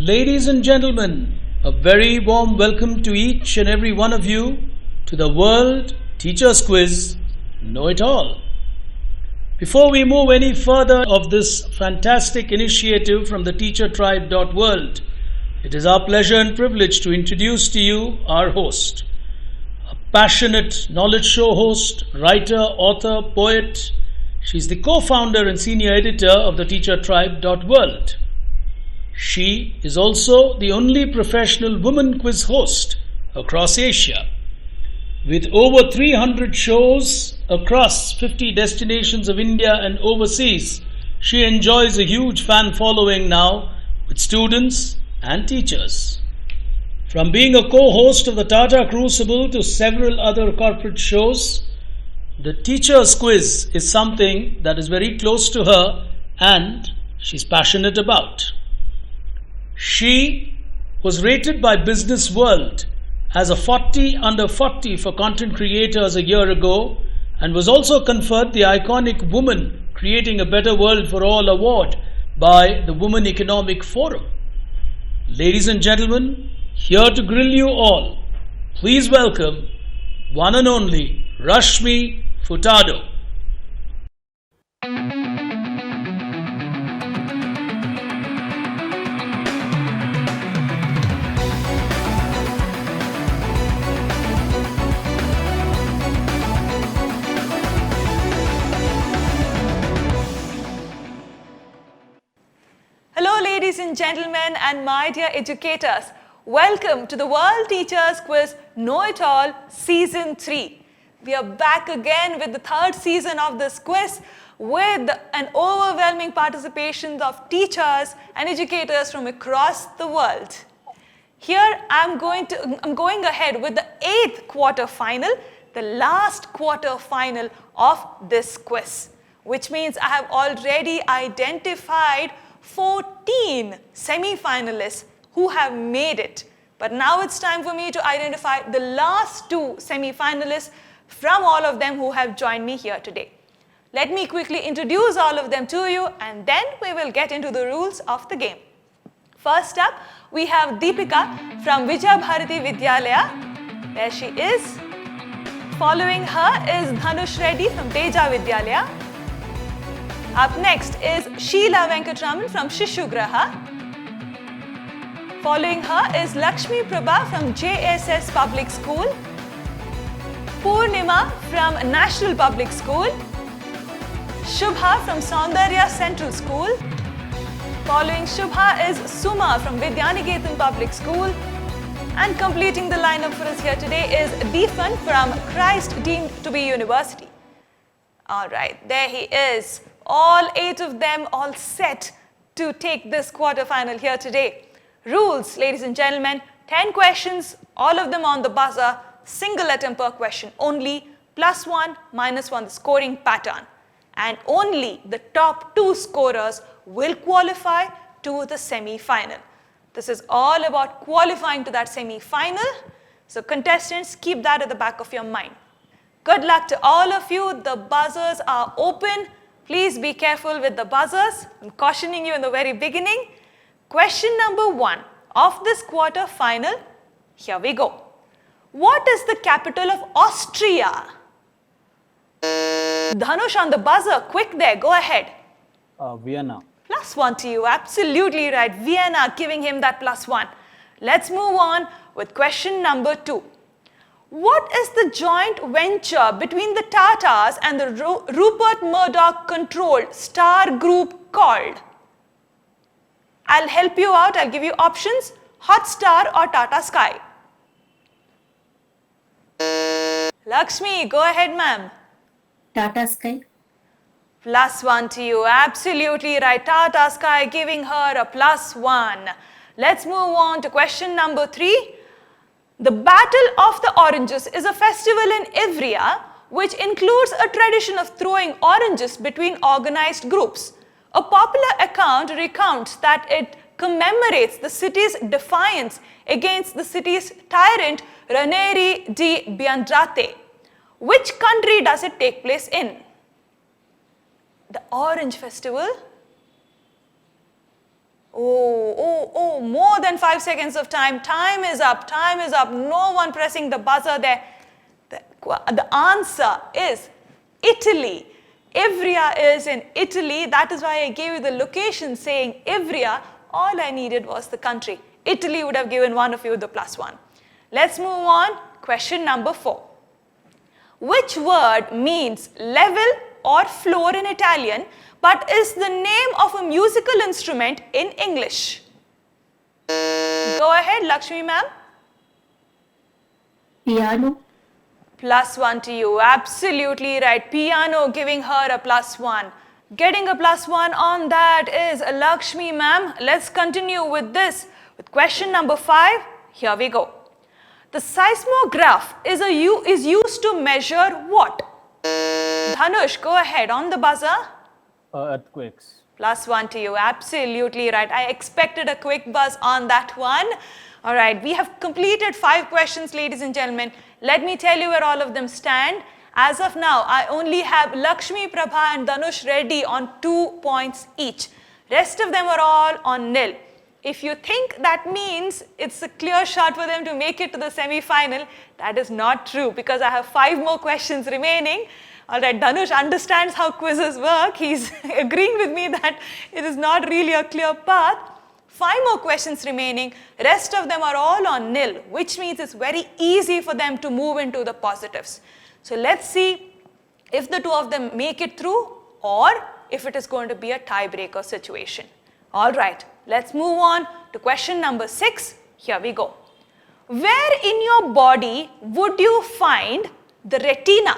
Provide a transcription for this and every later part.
Ladies and gentlemen, a very warm welcome to each and every one of you to the World Teachers Quiz Know It All. Before we move any further of this fantastic initiative from the TeacherTribe.world, it is our pleasure and privilege to introduce to you our host, a passionate knowledge show host, writer, author, poet. She's the co-founder and senior editor of the TeacherTribe.world. She is also the only professional woman quiz host across Asia. With over 300 shows across 50 destinations of India and overseas, she enjoys a huge fan following now with students and teachers. From being a co-host of the Tata Crucible to several other corporate shows, the Teacher's Quiz is something that is very close to her and she's passionate about. She was rated by Business World as a 40 under 40 for content creators a year ago and was also conferred the iconic Woman Creating a Better World for All award by the Women Economic Forum. Ladies and gentlemen, here to grill you all, please welcome one and only Rashmi Furtado. Hello ladies and gentlemen and my dear educators. Welcome to the World Teachers Quiz Know It All Season 3. We are back again with the third season of this quiz with an overwhelming participation of teachers and educators from across the world. Here I'm going ahead with the 8th quarter final, the last quarter final of this quiz, which means I have already identified 14 semi-finalists who have made it. But now it's time for me to identify the last 2 semi-finalists from all of them who have joined me here today. Let me quickly introduce all of them to you and then we will get into the rules of the game. First up, we have Deepika from Vijaya Bharati Vidyalaya. There she is. Following her is Dhanush Reddy from Teja Vidyalaya. Up next is Sheila Venkatraman from Shishugraha. Following her is Lakshmi Prabha from JSS Public School. Purnima from National Public School. Shubha from Saundarya Central School. Following Shubha is Suma from Vidyaniketan Public School. And completing the lineup for us here today is Deepan from Christ Deemed to be University. Alright, there he is. All 8 of them all set to take this quarterfinal here today. Rules, ladies and gentlemen, 10 questions, all of them on the buzzer, single attempt per question only, +1, -1 the scoring pattern. And only the top 2 scorers will qualify to the semi-final. This is all about qualifying to that semi-final. So contestants, keep that at the back of your mind. Good luck to all of you. The buzzers are open. Please be careful with the buzzers. I'm cautioning you in the very beginning. Question number 1 of this quarter final. Here we go. What is the capital of Austria? Dhanush on the buzzer. Quick there. Go ahead. Vienna. +1 to you. Absolutely right. Vienna, giving him that +1. Let's move on with question number 2. What is the joint venture between the Tatas and the Rupert Murdoch-controlled Star Group called? I'll help you out. I'll give you options. Hotstar or Tata Sky? Lakshmi, go ahead, ma'am. Tata Sky. +1 to you. Absolutely right. Tata Sky, giving her a +1. Let's move on to question number 3. The Battle of the Oranges is a festival in Ivrea which includes a tradition of throwing oranges between organized groups. A popular account recounts that it commemorates the city's defiance against the city's tyrant Ranieri di Biandrate. Which country does it take place in? The Orange Festival? Oh, Oh, more than 5 seconds of time. Time is up. Time is up. No one pressing the buzzer there. The answer is Italy. Ivrea is in Italy. That is why I gave you the location saying Ivrea. All I needed was the country. Italy would have given one of you the +1. Let's move on. Question number 4. Which word means level or floor in Italian but is the name of a musical instrument in English? Go ahead, Lakshmi ma'am. Piano. +1 to you. Absolutely right. Piano, giving her a +1. Getting a +1 on that is Lakshmi ma'am. Let's continue with this. With question number 5, here we go. The seismograph is used to measure what? Dhanush, go ahead on the buzzer. Earthquakes. +1 to you. Absolutely right. I expected a quick buzz on that one. All right. We have completed 5 questions, ladies and gentlemen. Let me tell you where all of them stand. As of now, I only have Lakshmi Prabha and Dhanush Reddy on 2 points each. Rest of them are all on nil. If you think that means it's a clear shot for them to make it to the semi-final, that is not true because I have 5 more questions remaining. All right, Dhanush understands how quizzes work. He's agreeing with me that it is not really a clear path. 5 more questions remaining. Rest of them are all on nil, which means it's very easy for them to move into the positives. So let's see if the 2 of them make it through or if it is going to be a tiebreaker situation. All right, let's move on to question number 6. Here we go. Where in your body would you find the retina?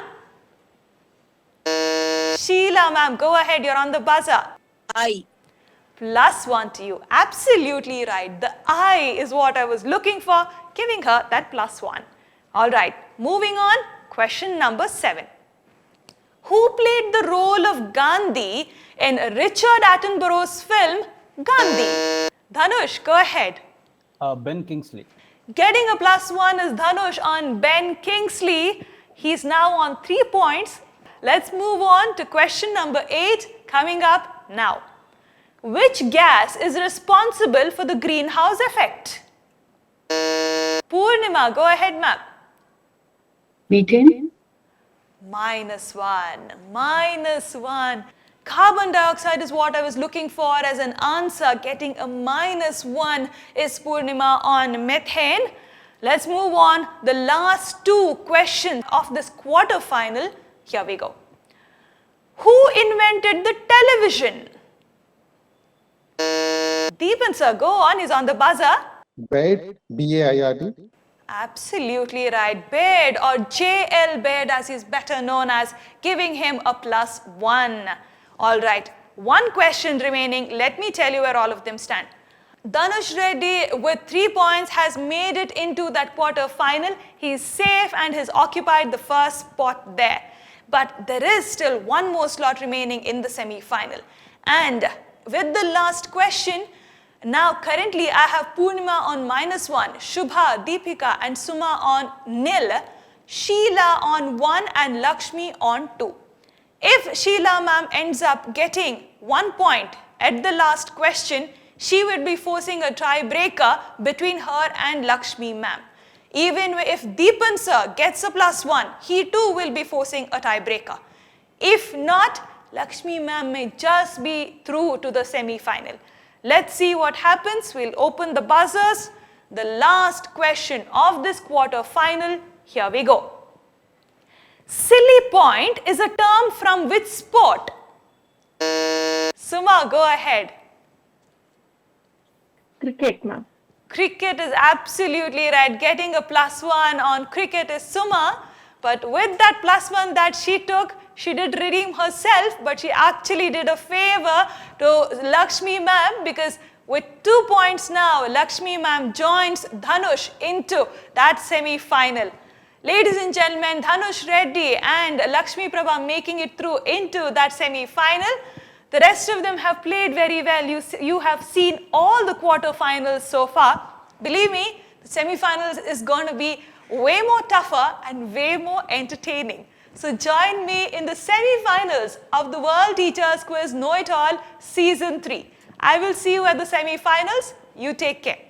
Sheila ma'am, go ahead, you're on the buzzer. Eye. +1 to you. Absolutely right. The eye is what I was looking for, giving her that +1. All right, moving on. Question number 7. Who played the role of Gandhi in Richard Attenborough's film Gandhi? Dhanush, go ahead. Ben Kingsley. Getting a +1 is Dhanush on Ben Kingsley. He's now on 3 points. Let's move on to question number 8 coming up now. Which gas is responsible for the greenhouse effect? Purnima, go ahead, ma'am. Methane. -1. -1. Carbon dioxide is what I was looking for as an answer. Getting a -1 is Purnima on methane. Let's move on. The last 2 questions of this quarterfinal. Here we go. Who invented the television? Deepan sir, go on. He's on the buzzer. Baird, B-A-I-R-D. Absolutely right. Baird or J.L. Baird as he's better known as, giving him a +1. All right. 1 question remaining. Let me tell you where all of them stand. Dhanush Reddy with 3 points has made it into that quarter final. He's safe and has occupied the first spot there. But there is still 1 more slot remaining in the semi-final. And with the last question, now currently I have Purnima on -1, Shubha, Deepika and Suma on nil, Sheila on 1 and Lakshmi on 2. If Sheila ma'am ends up getting 1 point at the last question, she would be forcing a tiebreaker between her and Lakshmi ma'am. Even if Deepan sir gets a +1, he too will be forcing a tiebreaker. If not, Lakshmi ma'am may just be through to the semi-final. Let's see what happens. We'll open the buzzers. The last question of this quarter final. Here we go. Silly point is a term from which sport? Suma, go ahead. Cricket, ma'am. Cricket is absolutely right. Getting a +1 on cricket is Suma. But with that +1 that she took, she did redeem herself, but she actually did a favor to Lakshmi ma'am because with 2 points now, Lakshmi ma'am joins Dhanush into that semi-final. Ladies and gentlemen, Dhanush Reddy and Lakshmi Prabha making it through into that semi-final. The rest of them have played very well. You have seen all the quarterfinals so far. Believe me, the semi-finals is going to be way more tougher and way more entertaining. So join me in the semi-finals of the World Teachers Quiz Know It All Season 3. I will see you at the semi-finals. You take care.